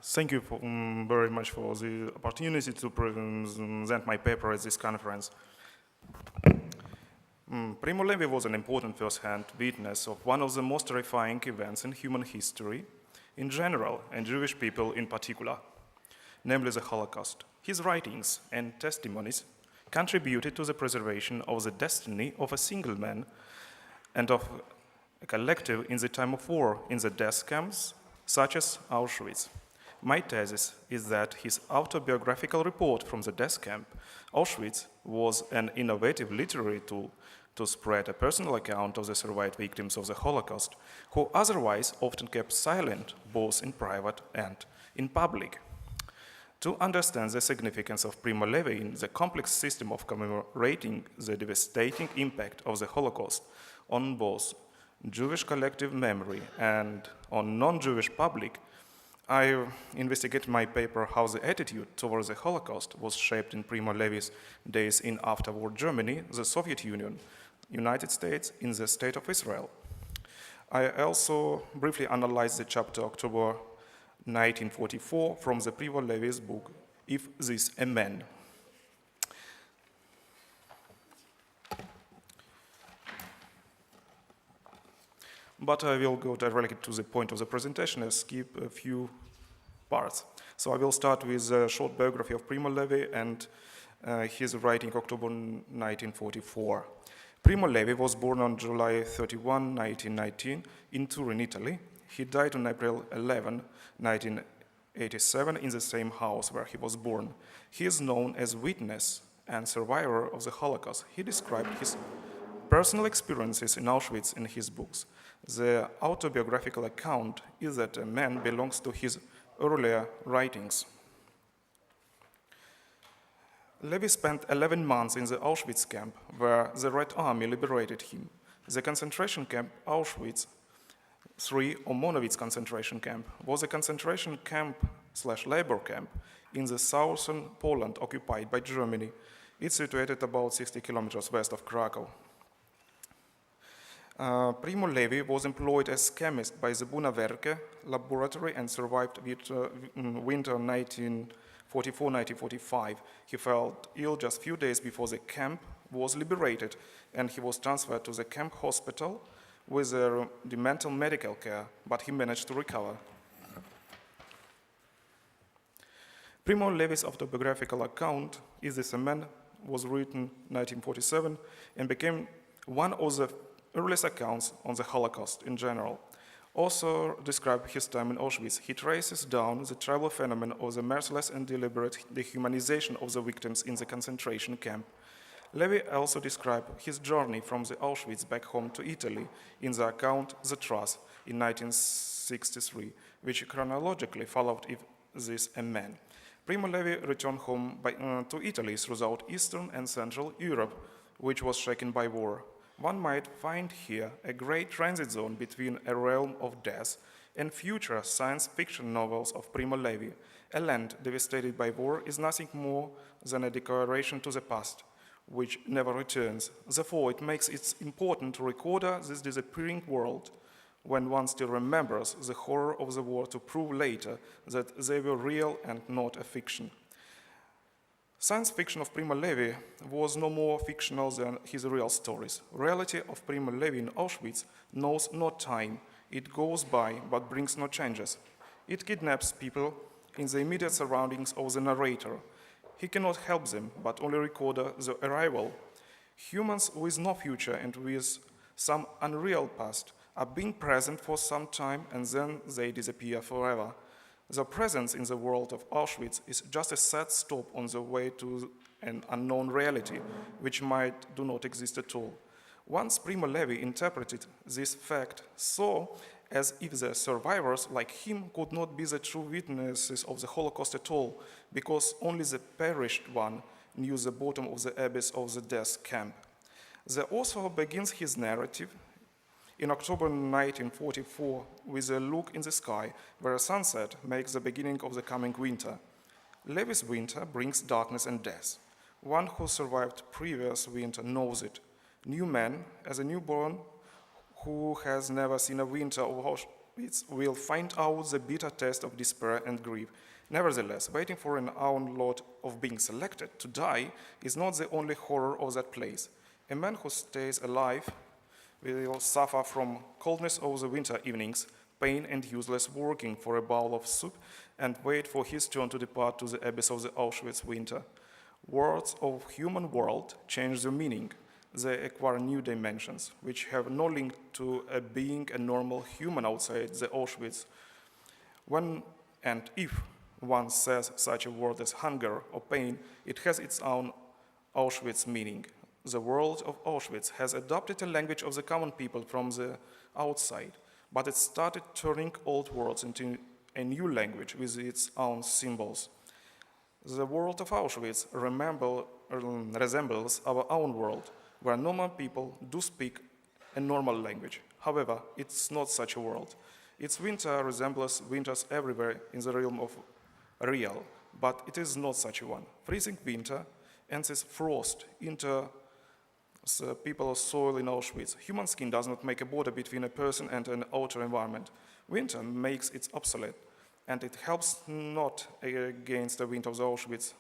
Thank you very much for the opportunity to present my paper at this conference. Primo Levi was an important first-hand witness of one of the most terrifying events in human history in general, and Jewish people in particular, namely the Holocaust. His writings and testimonies contributed to the preservation of the destiny of a single man and of a collective in the time of war in the death camps, such as Auschwitz. My thesis is that his autobiographical report from the death camp, Auschwitz, was an innovative literary tool to spread a personal account of the survived victims of the Holocaust, who otherwise often kept silent, both in private and in public. To understand the significance of Primo Levi in the complex system of commemorating the devastating impact of the Holocaust on both Jewish collective memory and on non-Jewish public, I investigated my paper how the attitude towards the Holocaust was shaped in Primo Levi's days in after-war Germany, the Soviet Union, United States, in the State of Israel. I also briefly analyzed the chapter October 1944 from the Primo Levi's book, If This a Man. But I will go directly to the point of the presentation and skip a few parts. So I will start with a short biography of Primo Levi and his writing October 1944. Primo Levi was born on July 31, 1919 in Turin, Italy. He died on April 11, 1987 in the same house where he was born. He is known as witness and survivor of the Holocaust. He described his personal experiences in Auschwitz in his books. The autobiographical account is that a man belongs to his earlier writings. Levi spent 11 months in the Auschwitz camp, where the Red Army liberated him. The concentration camp Auschwitz III, or Monowitz concentration camp, was a concentration camp/labor camp in the southern Poland occupied by Germany. It's situated about 60 kilometers west of Krakow. Primo Levi was employed as chemist by the Bunawerke laboratory and survived winter 1944-1945. He fell ill just a few days before the camp was liberated, and he was transferred to the camp hospital with rudimental medical care, but he managed to recover. Primo Levi's autobiographical account, Is This a Man?, was written in 1947 and became one of the earliest accounts on the Holocaust in general. Also described his time in Auschwitz, he traces down the tribal phenomenon of the merciless and deliberate dehumanization of the victims in the concentration camp. Levi also described his journey from the Auschwitz back home to Italy in the account The Truss in 1963, which chronologically followed If This a Man. Primo Levi returned home to Italy throughout Eastern and Central Europe, which was shaken by war. One might find here a great transit zone between a realm of death and future science fiction novels of Primo Levi. A land devastated by war is nothing more than a declaration to the past, which never returns. Therefore, it makes it important to record this disappearing world when one still remembers the horror of the war to prove later that they were real and not a fiction. Science fiction of Primo Levi was no more fictional than his real stories. Reality of Primo Levi in Auschwitz knows no time. It goes by but brings no changes. It kidnaps people in the immediate surroundings of the narrator. He cannot help them, but only record the arrival. Humans with no future and with some unreal past are being present for some time and then they disappear forever. The presence in the world of Auschwitz is just a sad stop on the way to an unknown reality, which might do not exist at all. Once Primo Levi interpreted this fact so as if the survivors like him could not be the true witnesses of the Holocaust at all, because only the perished one knew the bottom of the abyss of the death camp. The author begins his narrative in October 1944 with a look in the sky where a sunset makes the beginning of the coming winter. Levi's winter brings darkness and death. One who survived previous winter knows it. New man, as a newborn who has never seen a winter will find out the bitter taste of despair and grief. Nevertheless, waiting for an onslaught of being selected to die is not the only horror of that place. A man who stays alive will suffer from coldness of the winter evenings, pain and useless working for a bowl of soup, and wait for his turn to depart to the abyss of the Auschwitz winter. Words of human world change their meaning. They acquire new dimensions, which have no link to being a normal human outside the Auschwitz. When and if one says such a word as hunger or pain, it has its own Auschwitz meaning. The world of Auschwitz has adopted a language of the common people from the outside, but it started turning old words into a new language with its own symbols. The world of Auschwitz resembles our own world, where normal people do speak a normal language. However, it's not such a world. Its winter resembles winters everywhere in the realm of real, but it is not such a one. Freezing winter and this frost into the people's soil in Auschwitz. Human skin does not make a border between a person and an outer environment. Winter makes it obsolete, and it helps not against the winter of the Auschwitz.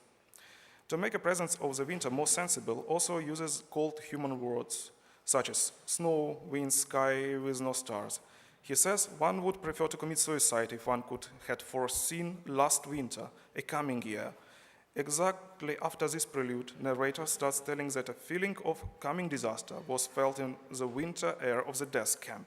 To make a presence of the winter more sensible, also uses cold human words, such as snow, wind, sky with no stars. He says one would prefer to commit suicide if one could have foreseen last winter, a coming year. Exactly after this prelude, narrator starts telling that a feeling of coming disaster was felt in the winter air of the death camp.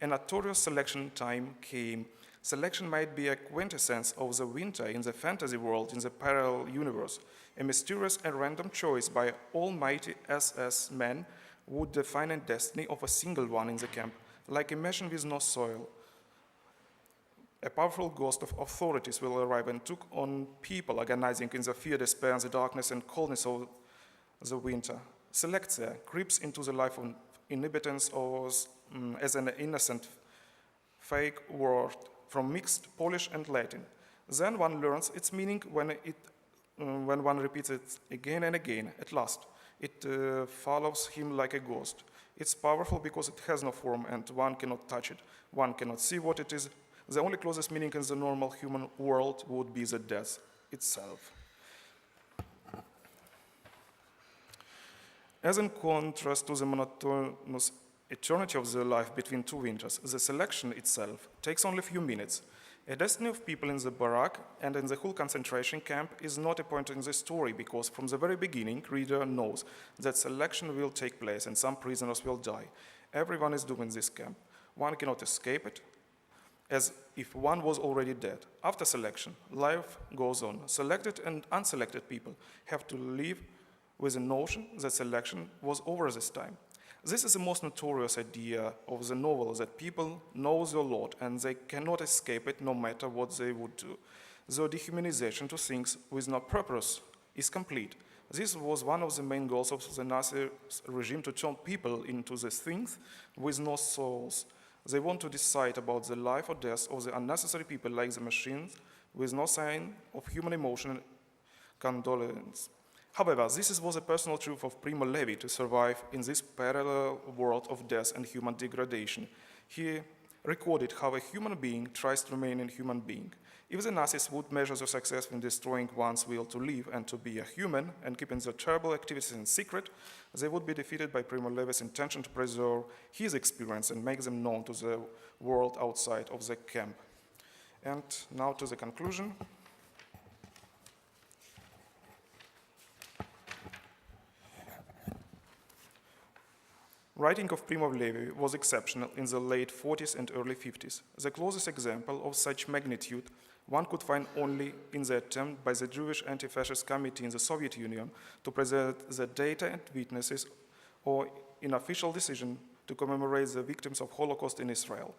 A notorious selection time came. Selection might be a quintessence of the winter in the fantasy world in the parallel universe. A mysterious and random choice by almighty SS men would define the destiny of a single one in the camp, like a machine with no soul. A powerful ghost of authorities will arrive and took on people organizing in the fear, despair, and the darkness and coldness of the winter. Selectia creeps into the life of inhabitants as an innocent fake word from mixed Polish and Latin. Then one learns its meaning when one repeats it again and again. At last, it follows him like a ghost. It's powerful because it has no form and one cannot touch it. One cannot see what it is. The only closest meaning in the normal human world would be the death itself. As in contrast to the monotonous eternity of the life between two winters, the selection itself takes only a few minutes. A destiny of people in the barrack and in the whole concentration camp is not a point in the story because from the very beginning, reader knows that selection will take place and some prisoners will die. Everyone is doomed in this camp. One cannot escape it, as if one was already dead. After selection, life goes on. Selected and unselected people have to live with the notion that selection was over this time. This is the most notorious idea of the novel, that people know their lot and they cannot escape it no matter what they would do. The dehumanization to things with no purpose is complete. This was one of the main goals of the Nazi regime, to turn people into these things with no souls. They want to decide about the life or death of the unnecessary people like the machines with no sign of human emotion and condolence. However, this was a personal truth of Primo Levy to survive in this parallel world of death and human degradation. He recorded how a human being tries to remain a human being. If the Nazis would measure their success in destroying one's will to live and to be a human and keeping their terrible activities in secret, they would be defeated by Primo Levy's intention to preserve his experience and make them known to the world outside of the camp. And now to the conclusion. Writing of Primo Levi was exceptional in the late 40s and early 50s. The closest example of such magnitude one could find only in the attempt by the Jewish Anti-Fascist Committee in the Soviet Union to present the data and witnesses, or in official decision to commemorate the victims of Holocaust in Israel.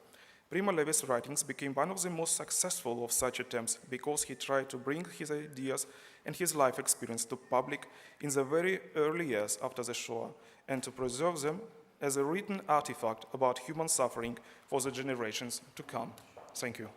Primo Levy's writings became one of the most successful of such attempts because he tried to bring his ideas and his life experience to public in the very early years after the Shoah and to preserve them as a written artifact about human suffering for the generations to come. Thank you.